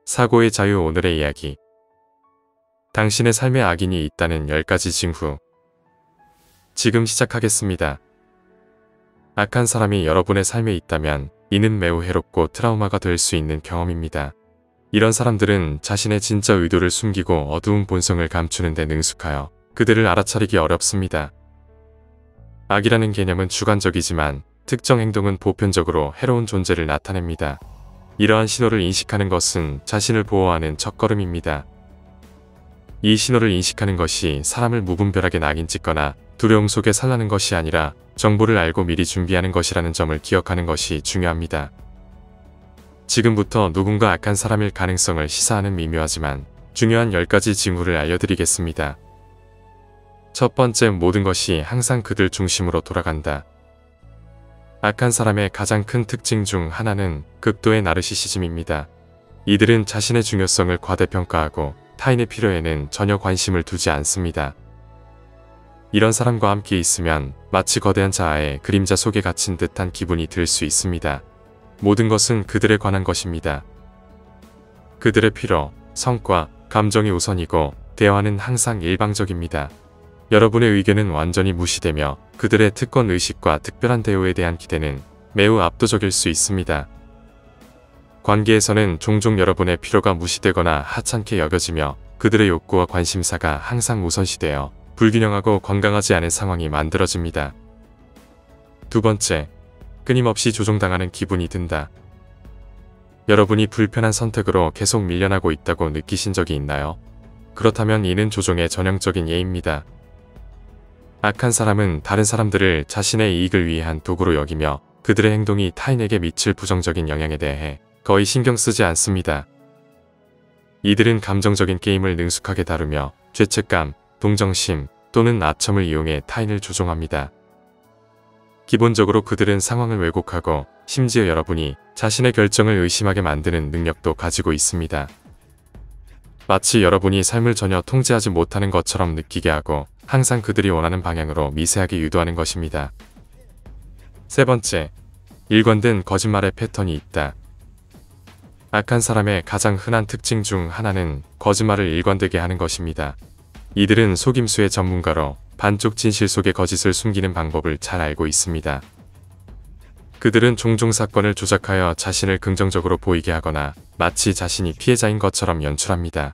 사고의 자유. 오늘의 이야기. 당신의 삶에 악인이 있다는 10가지 징후. 지금 시작하겠습니다. 악한 사람이 여러분의 삶에 있다면 이는 매우 해롭고 트라우마가 될 수 있는 경험입니다. 이런 사람들은 자신의 진짜 의도를 숨기고 어두운 본성을 감추는 데 능숙하여 그들을 알아차리기 어렵습니다. 악이라는 개념은 주관적이지만 특정 행동은 보편적으로 해로운 존재를 나타냅니다. 이러한 신호를 인식하는 것은 자신을 보호하는 첫걸음입니다. 이 신호를 인식하는 것이 사람을 무분별하게 낙인 찍거나 두려움 속에 살라는 것이 아니라 정보를 알고 미리 준비하는 것이라는 점을 기억하는 것이 중요합니다. 지금부터 누군가 악한 사람일 가능성을 시사하는 미묘하지만 중요한 10가지 징후를 알려드리겠습니다. 첫 번째, 모든 것이 항상 그들 중심으로 돌아간다. 악한 사람의 가장 큰 특징 중 하나는 극도의 나르시시즘입니다. 이들은 자신의 중요성을 과대평가하고 타인의 필요에는 전혀 관심을 두지 않습니다. 이런 사람과 함께 있으면 마치 거대한 자아의 그림자 속에 갇힌 듯한 기분이 들 수 있습니다. 모든 것은 그들에 관한 것입니다. 그들의 필요, 성과, 감정이 우선이고 대화는 항상 일방적입니다. 여러분의 의견은 완전히 무시되며 그들의 특권 의식과 특별한 대우에 대한 기대는 매우 압도적일 수 있습니다. 관계에서는 종종 여러분의 필요가 무시되거나 하찮게 여겨지며 그들의 욕구와 관심사가 항상 우선시되어 불균형하고 건강하지 않은 상황이 만들어집니다. 두 번째, 끊임없이 조종당하는 기분이 든다. 여러분이 불편한 선택으로 계속 밀려나고 있다고 느끼신 적이 있나요? 그렇다면 이는 조종의 전형적인 예입니다. 악한 사람은 다른 사람들을 자신의 이익을 위한 도구로 여기며 그들의 행동이 타인에게 미칠 부정적인 영향에 대해 거의 신경 쓰지 않습니다. 이들은 감정적인 게임을 능숙하게 다루며 죄책감, 동정심 또는 아첨을 이용해 타인을 조종합니다. 기본적으로 그들은 상황을 왜곡하고 심지어 여러분이 자신의 결정을 의심하게 만드는 능력도 가지고 있습니다. 마치 여러분이 삶을 전혀 통제하지 못하는 것처럼 느끼게 하고 항상 그들이 원하는 방향으로 미세하게 유도하는 것입니다. 세 번째, 일관된 거짓말의 패턴이 있다. 악한 사람의 가장 흔한 특징 중 하나는 거짓말을 일관되게 하는 것입니다. 이들은 속임수의 전문가로 반쪽 진실 속에 거짓을 숨기는 방법을 잘 알고 있습니다. 그들은 종종 사건을 조작하여 자신을 긍정적으로 보이게 하거나 마치 자신이 피해자인 것처럼 연출합니다.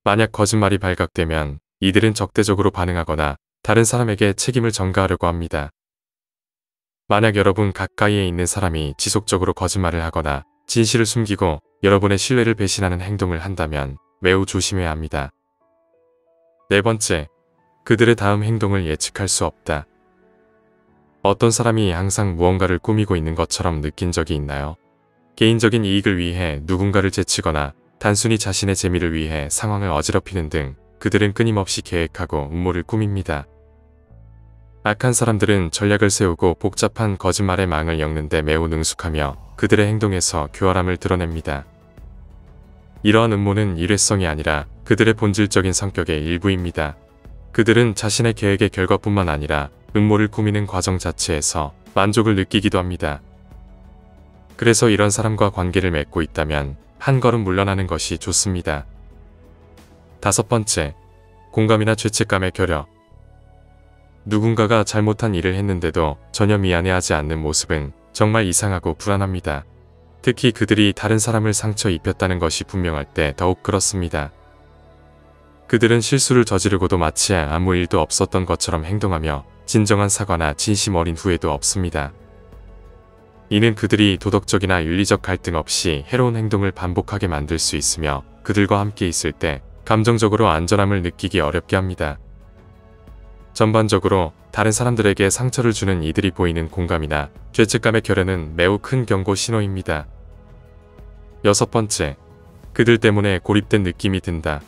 만약 거짓말이 발각되면 이들은 적대적으로 반응하거나 다른 사람에게 책임을 전가하려고 합니다. 만약 여러분 가까이에 있는 사람이 지속적으로 거짓말을 하거나 진실을 숨기고 여러분의 신뢰를 배신하는 행동을 한다면 매우 조심해야 합니다. 네 번째, 그들의 다음 행동을 예측할 수 없다. 어떤 사람이 항상 무언가를 꾸미고 있는 것처럼 느낀 적이 있나요? 개인적인 이익을 위해 누군가를 제치거나 단순히 자신의 재미를 위해 상황을 어지럽히는 등 그들은 끊임없이 계획하고 음모를 꾸밉니다. 악한 사람들은 전략을 세우고 복잡한 거짓말의 망을 엮는 데 매우 능숙하며 그들의 행동에서 교활함을 드러냅니다. 이러한 음모는 일회성이 아니라 그들의 본질적인 성격의 일부입니다. 그들은 자신의 계획의 결과뿐만 아니라 음모를 꾸미는 과정 자체에서 만족을 느끼기도 합니다. 그래서 이런 사람과 관계를 맺고 있다면 한 걸음 물러나는 것이 좋습니다. 다섯 번째, 공감이나 죄책감의 결여. 누군가가 잘못한 일을 했는데도 전혀 미안해하지 않는 모습은 정말 이상하고 불안합니다. 특히 그들이 다른 사람을 상처 입혔다는 것이 분명할 때 더욱 그렇습니다. 그들은 실수를 저지르고도 마치 아무 일도 없었던 것처럼 행동하며 진정한 사과나 진심 어린 후회도 없습니다. 이는 그들이 도덕적이나 윤리적 갈등 없이 해로운 행동을 반복하게 만들 수 있으며 그들과 함께 있을 때 감정적으로 안전함을 느끼기 어렵게 합니다. 전반적으로 다른 사람들에게 상처를 주는 이들이 보이는 공감이나 죄책감의 결여는 매우 큰 경고 신호입니다. 여섯 번째, 그들 때문에 고립된 느낌이 든다.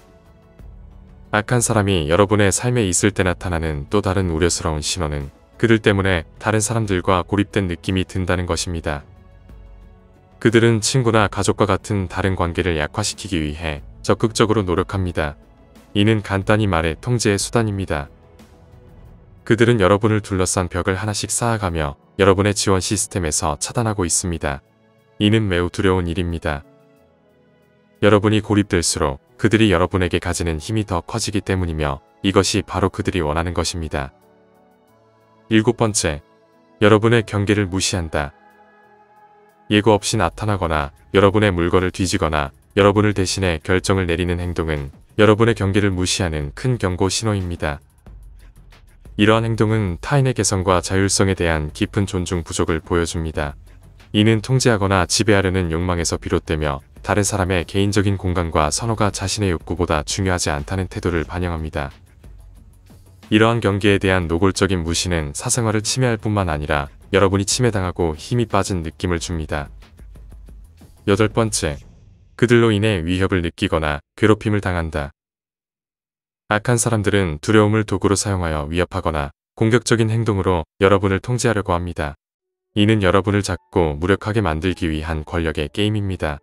악한 사람이 여러분의 삶에 있을 때 나타나는 또 다른 우려스러운 신호는 그들 때문에 다른 사람들과 고립된 느낌이 든다는 것입니다. 그들은 친구나 가족과 같은 다른 관계를 약화시키기 위해 적극적으로 노력합니다. 이는 간단히 말해 통제의 수단입니다. 그들은 여러분을 둘러싼 벽을 하나씩 쌓아가며 여러분의 지원 시스템에서 차단하고 있습니다. 이는 매우 두려운 일입니다. 여러분이 고립될수록 그들이 여러분에게 가지는 힘이 더 커지기 때문이며 이것이 바로 그들이 원하는 것입니다. 7번째, 여러분의 경계를 무시한다. 예고 없이 나타나거나 여러분의 물건을 뒤지거나 여러분을 대신해 결정을 내리는 행동은 여러분의 경계를 무시하는 큰 경고 신호입니다. 이러한 행동은 타인의 개성과 자율성에 대한 깊은 존중 부족을 보여줍니다. 이는 통제하거나 지배하려는 욕망에서 비롯되며 다른 사람의 개인적인 공간과 선호가 자신의 욕구보다 중요하지 않다는 태도를 반영합니다. 이러한 경계에 대한 노골적인 무시는 사생활을 침해할 뿐만 아니라 여러분이 침해당하고 힘이 빠진 느낌을 줍니다. 8번째, 그들로 인해 위협을 느끼거나 괴롭힘을 당한다. 악한 사람들은 두려움을 도구로 사용하여 위협하거나 공격적인 행동으로 여러분을 통제하려고 합니다. 이는 여러분을 잡고 무력하게 만들기 위한 권력의 게임입니다.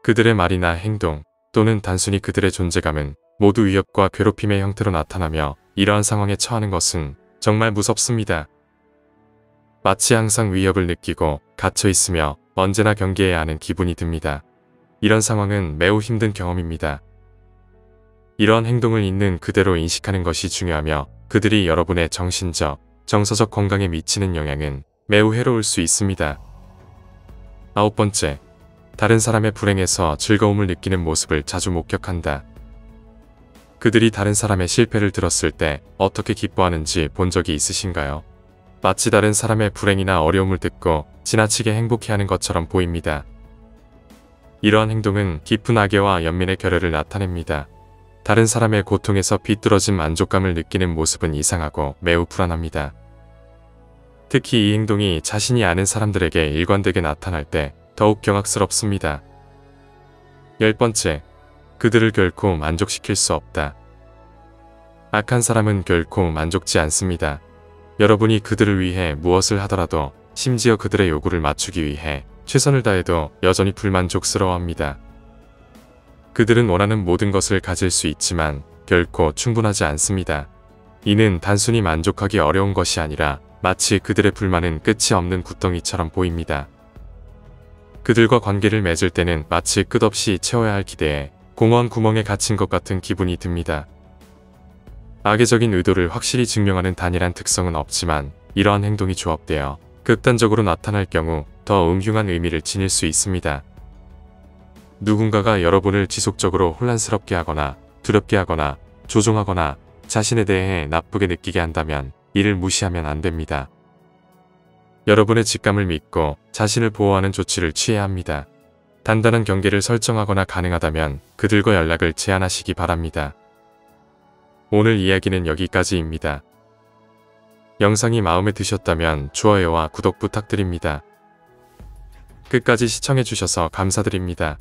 그들의 말이나 행동 또는 단순히 그들의 존재감은 모두 위협과 괴롭힘의 형태로 나타나며 이러한 상황에 처하는 것은 정말 무섭습니다. 마치 항상 위협을 느끼고 갇혀 있으며 언제나 경계해야 하는 기분이 듭니다. 이런 상황은 매우 힘든 경험입니다. 이러한 행동을 있는 그대로 인식하는 것이 중요하며 그들이 여러분의 정신적, 정서적 건강에 미치는 영향은 매우 해로울 수 있습니다. 9번째, 다른 사람의 불행에서 즐거움을 느끼는 모습을 자주 목격한다. 그들이 다른 사람의 실패를 들었을 때 어떻게 기뻐하는지 본 적이 있으신가요? 마치 다른 사람의 불행이나 어려움을 듣고 지나치게 행복해하는 것처럼 보입니다. 이러한 행동은 깊은 악의와 연민의 결여를 나타냅니다. 다른 사람의 고통에서 비뚤어진 만족감을 느끼는 모습은 이상하고 매우 불안합니다. 특히 이 행동이 자신이 아는 사람들에게 일관되게 나타날 때 더욱 경악스럽습니다. 10번째, 그들을 결코 만족시킬 수 없다. 악한 사람은 결코 만족지 않습니다. 여러분이 그들을 위해 무엇을 하더라도 심지어 그들의 요구를 맞추기 위해 최선을 다해도 여전히 불만족스러워합니다. 그들은 원하는 모든 것을 가질 수 있지만 결코 충분하지 않습니다. 이는 단순히 만족하기 어려운 것이 아니라 마치 그들의 불만은 끝이 없는 구덩이처럼 보입니다. 그들과 관계를 맺을 때는 마치 끝없이 채워야 할 기대에 공허한 구멍에 갇힌 것 같은 기분이 듭니다. 악의적인 의도를 확실히 증명하는 단일한 특성은 없지만 이러한 행동이 조합되어 극단적으로 나타날 경우 더 음흉한 의미를 지닐 수 있습니다. 누군가가 여러분을 지속적으로 혼란스럽게 하거나 두렵게 하거나 조종하거나 자신에 대해 나쁘게 느끼게 한다면 이를 무시하면 안 됩니다. 여러분의 직감을 믿고 자신을 보호하는 조치를 취해야 합니다. 단단한 경계를 설정하거나 가능하다면 그들과 연락을 제한하시기 바랍니다. 오늘 이야기는 여기까지입니다. 영상이 마음에 드셨다면 좋아요와 구독 부탁드립니다. 끝까지 시청해주셔서 감사드립니다.